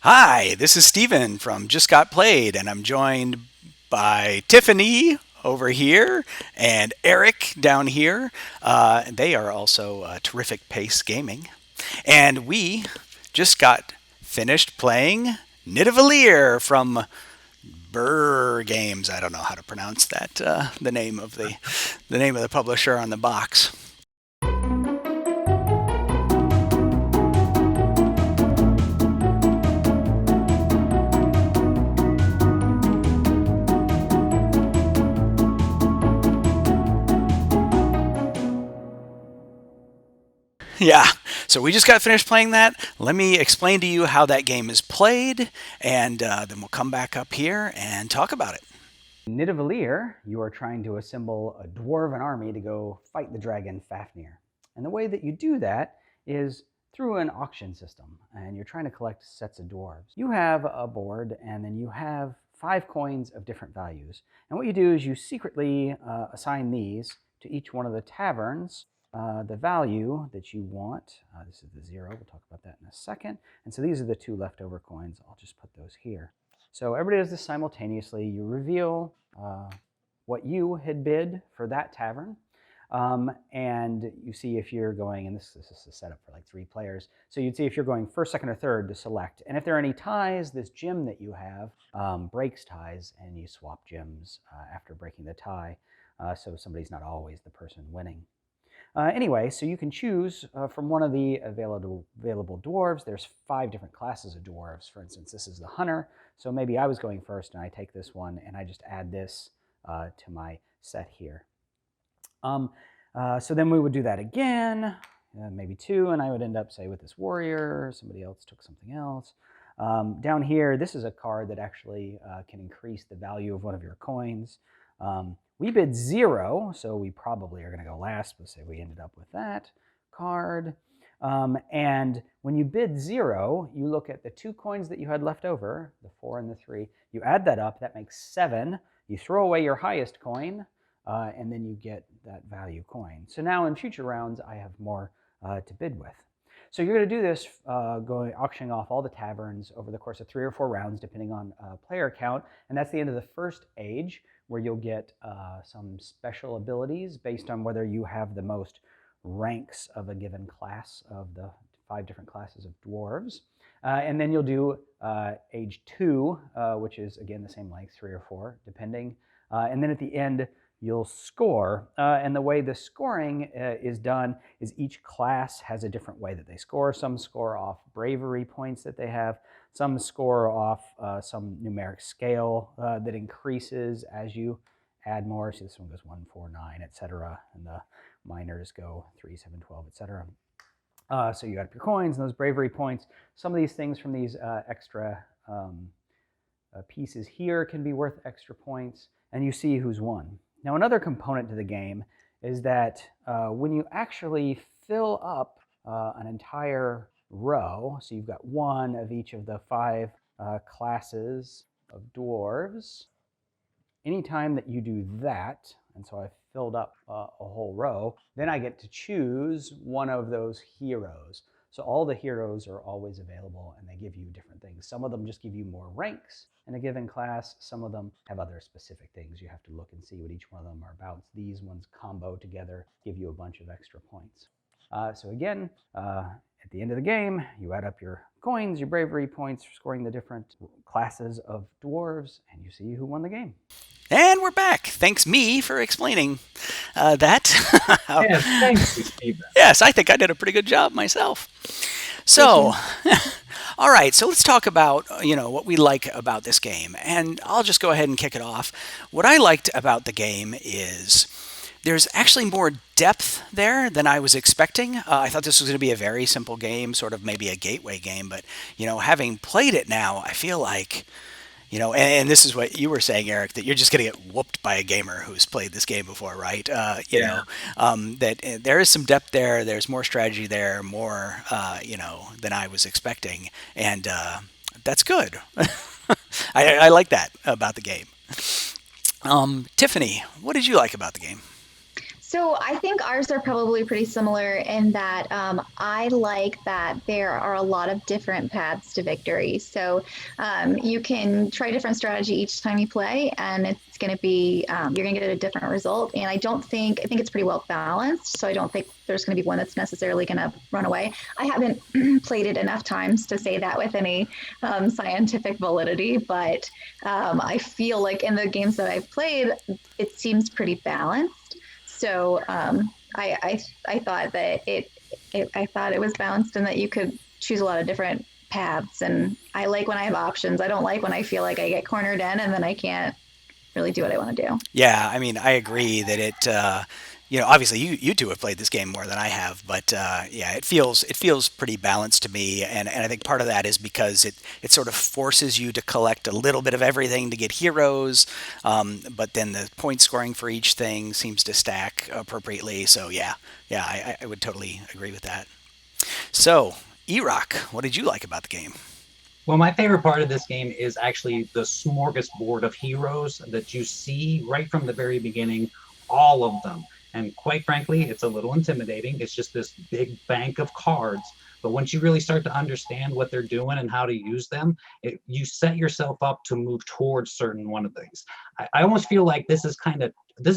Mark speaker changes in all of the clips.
Speaker 1: Hi, this is Steven from Just Got Played, and I'm joined by Tiffany over here and Eric down here. They are also Terrific Pace Gaming. And we just got finished playing Nidavellir from GRRRE Games. I don't know how to pronounce that, the name of the publisher on the box. Yeah. So we just got finished playing that. Let me explain to you how that game is played, and then we'll come back up here and talk about it.
Speaker 2: In Nidavellir, you are trying to assemble a dwarven army to go fight the dragon Fafnir. And the way that you do that is through an auction system, and you're trying to collect sets of dwarves. You have a board, and then you have 5 coins of different values. And what you do is you secretly assign these to each one of the taverns the value that you want. This is the 0. We'll talk about that in a second. And so these are the 2 leftover coins. I'll just put those here. So everybody does this simultaneously. You reveal what you had bid for that tavern. And you see if you're going, and this is a setup for like 3 players. So you'd see if you're going first, second, or third to select. And if there are any ties, this gem that you have breaks ties, and you swap gems after breaking the tie. So somebody's not always the person winning. Anyway, so you can choose from one of the available dwarves. There's 5 different classes of dwarves. For instance, this is the hunter. So maybe I was going first, and I take this one, and I just add this to my set here. So then we would do that again, maybe 2, and I would end up, say, with this warrior. Somebody else took something else. Down here, this is a card that actually can increase the value of one of your coins. We bid 0, so we probably are going to go last. Let's say we ended up with that card. And when you bid 0, you look at the 2 coins that you had left over, the 4 and the 3. You add that up. That makes 7. You throw away your highest coin, and then you get that value coin. So now in future rounds, I have more to bid with. So you're going to do this auctioning off all the taverns over the course of 3 or 4 rounds, depending on player count. And that's the end of the first age, where you'll get some special abilities based on whether you have the most ranks of a given class of the 5 different classes of dwarves. And then you'll do age 2, which is, again, the same length, 3 or 4, depending. And then at the end, you'll score. And the way the scoring is done is each class has a different way that they score. Some score off bravery points that they have. Some score off some numeric scale that increases as you add more. So this one goes 1, 4, 9, etc. And the minors go 3, 7, 12, etc. So you add up your coins and those bravery points. Some of these things from these extra pieces here can be worth extra points. And you see who's won. Now, another component to the game is that when you actually fill up an entire row, so you've got 1 of each of the 5 classes of dwarves, anytime that you do that, and so I've filled up a whole row, then I get to choose one of those heroes. So all the heroes are always available, and they give you different things. Some of them just give you more ranks in a given class. Some of them have other specific things. You have to look and see what each one of them are about. These ones combo together, give you a bunch of extra points. So again, at the end of the game, you add up your coins, your bravery points, scoring the different classes of dwarves, and you see who won the game.
Speaker 1: And we're back. Thanks me for explaining that.
Speaker 3: Yeah, thanks, Stephen.
Speaker 1: Yes, I think I did a pretty good job myself. So, all right, so let's talk about, what we like about this game. And I'll just go ahead and kick it off. What I liked about the game is there's actually more depth there than I was expecting. I thought this was going to be a very simple game, sort of maybe a gateway game. But, having played it now, I feel like, and this is what you were saying, Eric, that you're just going to get whooped by a gamer who's played this game before, right? That there is some depth there. There's more strategy there, more, than I was expecting. And that's good. I like that about the game. Tiffany, what did you like about the game?
Speaker 4: So I think ours are probably pretty similar in that I like that there are a lot of different paths to victory. So you can try different strategy each time you play, and it's going to be you're going to get a different result. And I think it's pretty well balanced. So I don't think there's going to be one that's necessarily going to run away. I haven't played it enough times to say that with any scientific validity, but I feel like in the games that I've played, it seems pretty balanced. So I thought that I thought it was balanced and that you could choose a lot of different paths. And I like when I have options. I don't like when I feel like I get cornered in and then I can't really do what I want to do.
Speaker 1: Yeah, I mean, I agree that obviously you two have played this game more than I have, but yeah, it feels pretty balanced to me, and I think part of that is because it sort of forces you to collect a little bit of everything to get heroes, but then the point scoring for each thing seems to stack appropriately. So yeah, I would totally agree with that. So, Erock, what did you like about the game?
Speaker 3: Well, my favorite part of this game is actually the smorgasbord of heroes that you see right from the very beginning, all of them. And quite frankly, it's a little intimidating. It's just this big bank of cards. But once you really start to understand what they're doing and how to use them, you set yourself up to move towards certain one of these. I almost feel like this is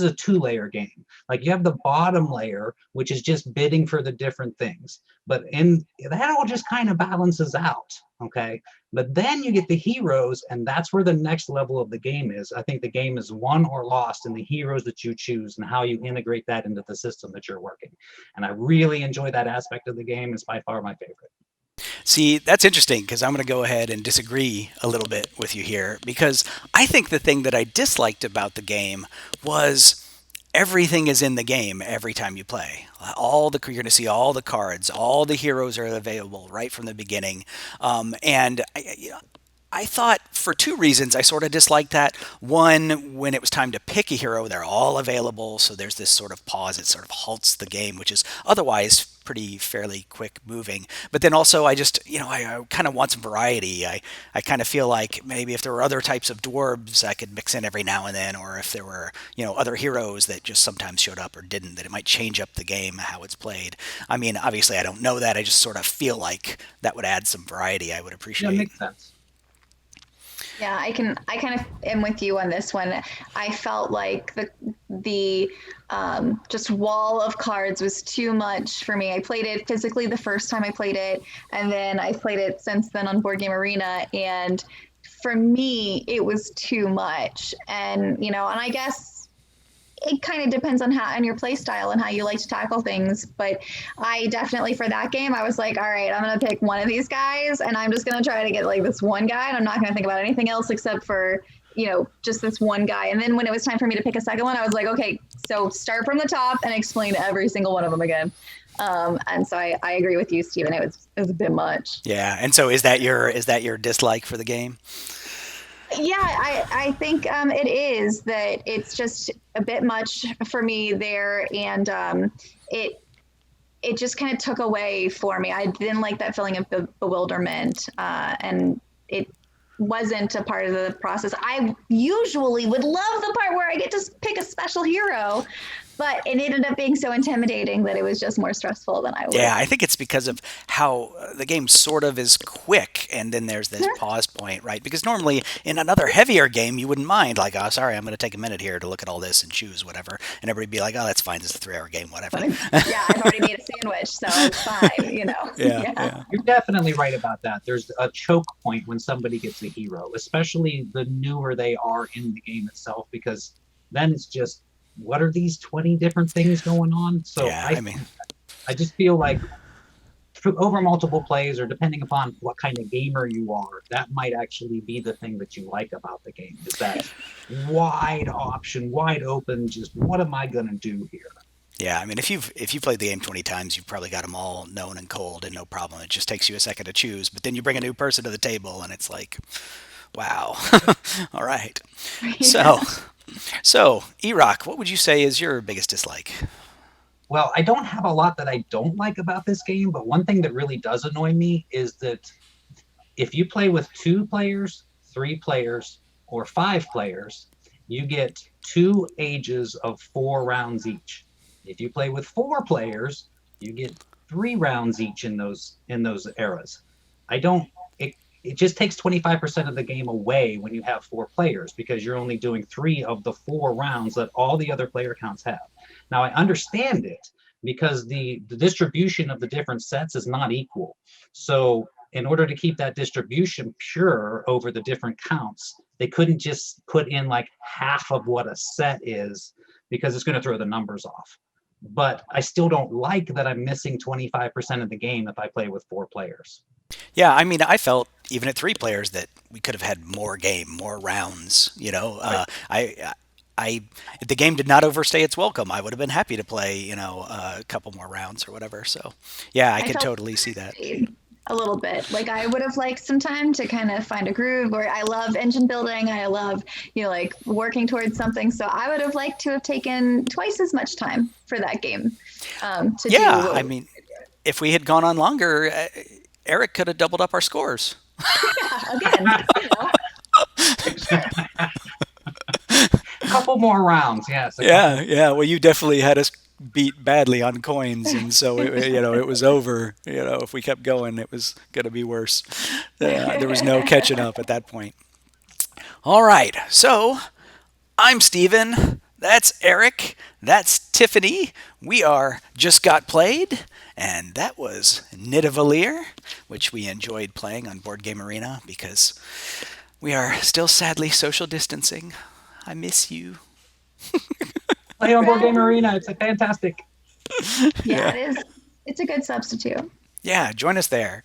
Speaker 3: a two-layer game. Like you have the bottom layer, which is just bidding for the different things. But in that all just kind of balances out. Okay. But then you get the heroes, and that's where the next level of the game is. I think the game is won or lost in the heroes that you choose and how you integrate that into the system that you're working. And I really enjoy that aspect of the game. It's by far my favorite.
Speaker 1: See, that's interesting because I'm going to go ahead and disagree a little bit with you here because I think the thing that I disliked about the game was everything is in the game every time you play. You're going to see all the cards, all the heroes are available right from the beginning, and I thought for two reasons I sort of disliked that. One, when it was time to pick a hero, they're all available, so there's this sort of pause. It sort of halts the game, which is otherwise pretty fairly quick moving. But then also, I just, I kind of want some variety. I kind of feel like maybe if there were other types of dwarves I could mix in every now and then, or if there were, other heroes that just sometimes showed up or didn't, that it might change up the game, how it's played. I mean, obviously, I don't know that. I just sort of feel like that would add some variety I would
Speaker 3: Yeah,
Speaker 1: appreciate.
Speaker 3: makes sense.
Speaker 4: Yeah, I kind of am with you on this one. I felt like the just wall of cards was too much for me. I played it physically the first time I played it, and then I played it since then on Board Game Arena, and for me it was too much. And I guess it kind of depends on your play style and how you like to tackle things. But I definitely, for that game, I was like, all right, I'm going to pick one of these guys and I'm just going to try to get like this one guy. And I'm not going to think about anything else except for, just this one guy. And then when it was time for me to pick a second one, I was like, okay, so start from the top and explain every single one of them again. And so I agree with you, Stephen. It was a bit much.
Speaker 1: Yeah, and so is that your dislike for the game?
Speaker 4: Yeah, I think it is that it's just a bit much for me there, and it just kind of took away for me. I didn't like that feeling of bewilderment, and it wasn't a part of the process. I usually would love the part where I get to pick a special hero, but it ended up being so intimidating that it was just more stressful than I would.
Speaker 1: Yeah, I think it's because of how the game sort of is quick, and then there's this pause point, right? Because normally in another heavier game, you wouldn't mind, like, oh, sorry, I'm going to take a minute here to look at all this and choose whatever, and everybody'd be like, oh, that's fine, this is a 3-hour game, whatever.
Speaker 4: Yeah, I've already made a sandwich, so it's fine,
Speaker 1: Yeah.
Speaker 3: You're definitely right about that. There's a choke point when somebody gets a hero, especially the newer they are in the game itself, because then it's just, what are these 20 different things going on? So
Speaker 1: Yeah,
Speaker 3: I just feel like over multiple plays, or depending upon what kind of gamer you are, that might actually be the thing that you like about the game, is that wide option, wide open, just what am I going to do here?
Speaker 1: Yeah, I mean, if you've played the game 20 times, you've probably got them all known and cold and no problem. It just takes you a second to choose, but then you bring a new person to the table, and it's like, wow. All right. So, Erock, what would you say is your biggest dislike?
Speaker 3: Well, I don't have a lot that I don't like about this game, but one thing that really does annoy me is that if you play with 2 players, 3 players, or 5 players, you get 2 ages of 4 rounds each. If you play with 4 players, you get 3 rounds each in those eras. I don't. It just takes 25% of the game away when you have 4 players, because you're only doing 3 of the 4 rounds that all the other player counts have. Now I understand it, because the distribution of the different sets is not equal. So in order to keep that distribution pure over the different counts, they couldn't just put in like half of what a set is, because it's going to throw the numbers off. But I still don't like that I'm missing 25% of the game if I play with 4 players.
Speaker 1: Yeah, I mean, I felt even at 3 players that we could have had more game, more rounds. If the game did not overstay its welcome, I would have been happy to play, a couple more rounds or whatever. So, yeah, I could
Speaker 4: felt
Speaker 1: totally see that.
Speaker 4: a little bit. Like I would have liked some time to kind of find a groove. Where I love engine building. I love, like working towards something. So I would have liked to have taken twice as much time for that game.
Speaker 1: Yeah, I mean, if we had gone on longer, Eric could have doubled up our scores.
Speaker 4: Yeah, again,
Speaker 3: Couple more rounds, yes.
Speaker 1: Yeah. Well, you definitely had us beat badly on coins, and so it was over. If we kept going, it was going to be worse. There was no catching up at that point. All right, so I'm Steven. That's Eric. That's Tiffany. We are Just Got Played, and that was Nidavellir, which we enjoyed playing on Board Game Arena because we are still sadly social distancing. I miss you.
Speaker 3: Play on Board Game Arena. It's fantastic.
Speaker 4: Yeah, it is. It's a good substitute.
Speaker 1: Yeah, join us there.